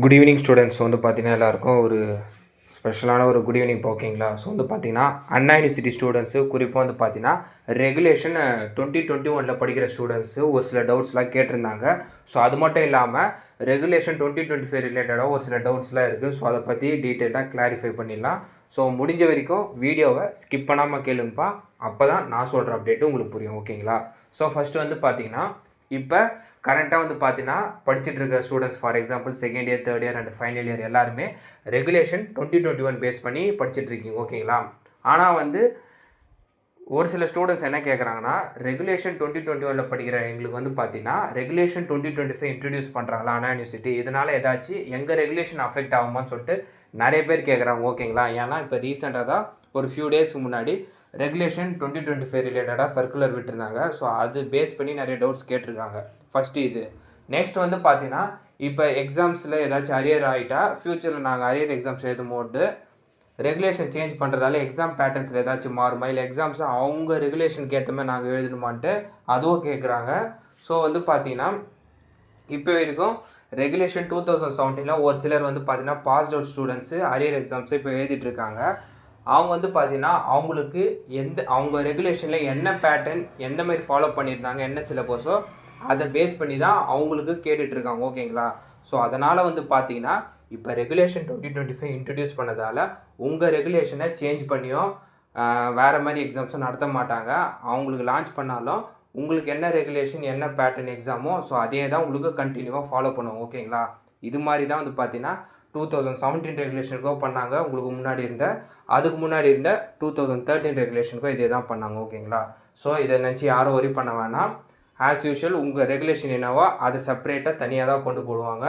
Good evening students வந்து பார்த்தீங்கன்னா எல்லாருக்கும் ஒரு ஸ்பெஷலான ஒரு குட் ஈவினிங் ஓகேங்களா. ஸோ வந்து பார்த்தீங்கன்னா அண்ணா யூனிவர்சிட்டி ஸ்டூடெண்ட்ஸு குறிப்பாக வந்து பார்த்தீங்கன்னா ரெகுலேஷன் 2021 படிக்கிற ஸ்டூடெண்ட்ஸு ஒரு சில டவுட்ஸ்லாம் கேட்டிருந்தாங்க. ஸோ அது மட்டும் இல்லாமல் ரெகுலேஷன் 2025 ரிலேட்டடாக ஒரு சில டவுட்ஸ்லாம் இருக்குது. ஸோ அதை பற்றி டீட்டெயிலாக கிளாரிஃபை பண்ணிடலாம். ஸோ முடிஞ்ச வரைக்கும் வீடியோவை ஸ்கிப் பண்ணாமல் கேளுங்கப்பா. அப்போ தான் நான் சொல்கிற அப்டேட்டு உங்களுக்கு புரியும் ஓகேங்களா. ஸோ ஃபஸ்ட்டு வந்து பார்த்தீங்கன்னா இப்போ கரண்ட்டாக வந்து பார்த்தீங்கன்னா படிச்சுட்டு இருக்க students for example second year, third year and final year எல்லாருமே ரெகுலேஷன் 2021 பேஸ் பண்ணி படிச்சுட்டு இருக்கீங்க ஓகேங்களா. ஆனால் வந்து ஒரு சில ஸ்டூடெண்ட்ஸ் என்ன கேட்குறாங்கன்னா, ரெகுலேஷன் 2021 படிக்கிற எங்களுக்கு வந்து பார்த்தீங்கன்னா ரெகுலேஷன் 2025 இன்ட்ரடியூஸ் பண்ணுறாங்களா அண்ணா யூனிவர்சிட்டி, இதனால் ஏதாச்சும் எங்கள் ரெகுலேஷன் அஃபெக்ட் ஆகுமான்னு சொல்லிட்டு நிறைய பேர் கேட்குறாங்க ஓகேங்களா. ஏன்னா இப்போ ரீசெண்டாக தான் ஒரு ஃபியூ டேஸ்க்கு முன்னாடி ரெகுலேஷன் 2025 ரிலேட்டடாக சர்க்குலர் விட்டுருந்தாங்க. ஸோ அது பேஸ் பண்ணி நிறைய டவுட்ஸ் கேட்டிருக்காங்க. ஃபஸ்ட்டு இது. நெக்ஸ்ட் வந்து பார்த்தீங்கன்னா இப்போ எக்ஸாம்ஸில் ஏதாச்சும் அரியர் ஆகிட்டா ஃப்யூச்சரில் நாங்கள் அரியர் எக்ஸாம்ஸ் எழுதும் போது ரெகுலேஷன் சேஞ்ச் பண்ணுறதால எக்ஸாம் பேட்டர்ன்ஸில் ஏதாச்சும் மாறுமா, இல்லை எக்ஸாம்ஸை அவங்க ரெகுலேஷனுக்கு ஏற்ற மாதிரி நாங்கள் எழுதணுமான்ட்டு அதுவும் கேட்குறாங்க. ஸோ வந்து பார்த்தீங்கன்னா இப்போ வரைக்கும் ரெகுலேஷன் 2017 ஒரு சிலர் வந்து பார்த்தீங்கன்னா பாஸ்ட் அவுட் ஸ்டூடெண்ட்ஸு அரியர் எக்ஸாம்ஸை இப்போ எழுதிட்டு இருக்காங்க. அவங்க வந்து பார்த்தீங்கன்னா அவங்களுக்கு அவங்க ரெகுலேஷனில் என்ன பேட்டர்ன் எந்த மாதிரி ஃபாலோ பண்ணியிருந்தாங்க, என்ன சிலபஸோ அதை பேஸ் பண்ணி தான் அவங்களுக்கு கேட்டுட்ருக்காங்க ஓகேங்களா. ஸோ அதனால் வந்து பார்த்தீங்கன்னா இப்போ ரெகுலேஷன் 2025 இன்ட்ரடியூஸ் பண்ணதால் உங்கள் ரெகுலேஷனை சேஞ்ச் பண்ணியோ வேறு மாதிரி எக்ஸாம்ஸும் நடத்த மாட்டாங்க. அவங்களுக்கு லான்ச் பண்ணாலும் உங்களுக்கு என்ன ரெகுலேஷன் என்ன பேட்டர்ன் எக்ஸாமோ ஸோ அதே தான் உங்களுக்கு கண்டினியூவாக ஃபாலோ பண்ணுவோம் ஓகேங்களா. இது மாதிரி தான் வந்து பார்த்தீங்கன்னா 2017 ரெகுலேஷனுக்கோ பண்ணாங்க உங்களுக்கு முன்னாடி இருந்த, அதுக்கு முன்னாடி இருந்த 2013 ரெகுலேஷனுக்கோ இதே தான் பண்ணாங்க ஓகேங்களா. ஸோ இதை நினச்சி யாரும் ஒரி பண்ண வேணாம். ஆஸ் யூஷுவல் உங்கள் ரெகுலேஷன் என்னவோ அதை செப்பரேட்டாக தனியாக தான் கொண்டு போடுவாங்க.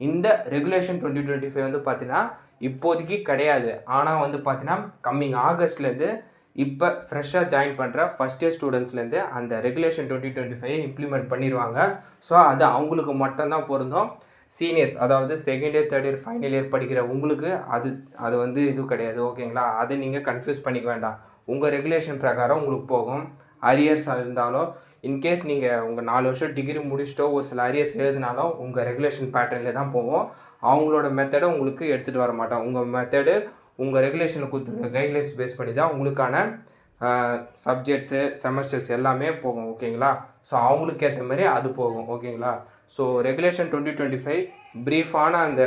இந்த ரெகுலேஷன் 2025 வந்து பார்த்தீங்கன்னா இப்போதைக்கு கிடையாது. ஆனால் வந்து பார்த்தீங்கன்னா கம்மிங் ஆகஸ்ட்லேருந்து இப்போ ஃப்ரெஷ்ஷாக ஜாயின் பண்ணுற ஃபஸ்ட் இயர் ஸ்டூடெண்ட்ஸ்லேருந்து அந்த ரெகுலேஷன் 2025 இம்ப்ளிமெண்ட் பண்ணிடுவாங்க. ஸோ அது அவங்களுக்கு மட்டும்தான் பொருந்தும். சீனியர்ஸ் அதாவது second year, third year, final year படிக்கிற உங்களுக்கு அது வந்து இது கிடையாது ஓகேங்களா. அதை நீங்கள் கன்ஃபியூஸ் பண்ணிக்க வேண்டாம். உங்கள் ரெகுலேஷன் பிரகாரம் உங்களுக்கு போகும். அரியர்ஸ் இருந்தாலும் இன்கேஸ் நீங்கள் உங்கள் 4 வருஷம் டிகிரி முடிச்சிட்டோ ஒரு சில அரியர்ஸ் எழுதினாலும் உங்கள் ரெகுலேஷன் பேட்டர்னில் தான் போவோம். அவங்களோட மெத்தடை உங்களுக்கு எடுத்துகிட்டு வர மாட்டோம். உங்கள் மெத்தடு உங்கள் ரெகுலேஷனில் கொடுத்துருக்க கைட்லைன்ஸ் பேஸ் பண்ணி தான் உங்களுக்கான சப்ஜெக்ட்ஸு செமஸ்டர்ஸ் எல்லாமே போகும் ஓகேங்களா. ஸோ அவங்களுக்கு ஏற்ற மாதிரி அது போகும் ஓகேங்களா. ஸோ ரெகுலேஷன் 2025 ப்ரீஃபான அந்த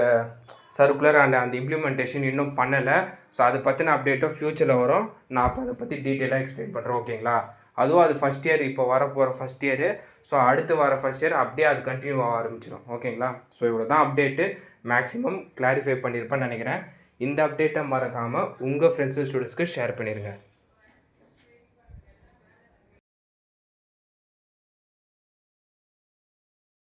சர்க்குலர் அண்ட் அந்த இம்ப்ளிமெண்டேஷன் இன்னும் பண்ணலை. ஸோ அதை பற்றின அப்டேட்டும் ஃப்யூச்சரில் வரும். நான் அப்போ அதை பற்றி டீட்டெயிலாக எக்ஸ்பிளைன் பண்ணுறேன் ஓகேங்களா. அதுவும் அது ஃபஸ்ட் இயர் இப்போ வரப்போகிற ஃபஸ்ட் இயரு. ஸோ அடுத்து வர ஃபஸ்ட் இயர் அப்படியே அது கண்டினியூ ஆக ஆரம்பிச்சிடும் ஓகேங்களா. ஸோ இவ்வளோ தான் அப்டேட்டு. மேக்ஸிமம் கிளாரிஃபை பண்ணியிருப்பேன்னு நினைக்கிறேன். இந்த அப்டேட்டை மறக்காமல் உங்கள் ஃப்ரெண்ட்ஸு ஸ்டூடெண்ட்ஸ்க்கு ஷேர் பண்ணிடுங்க.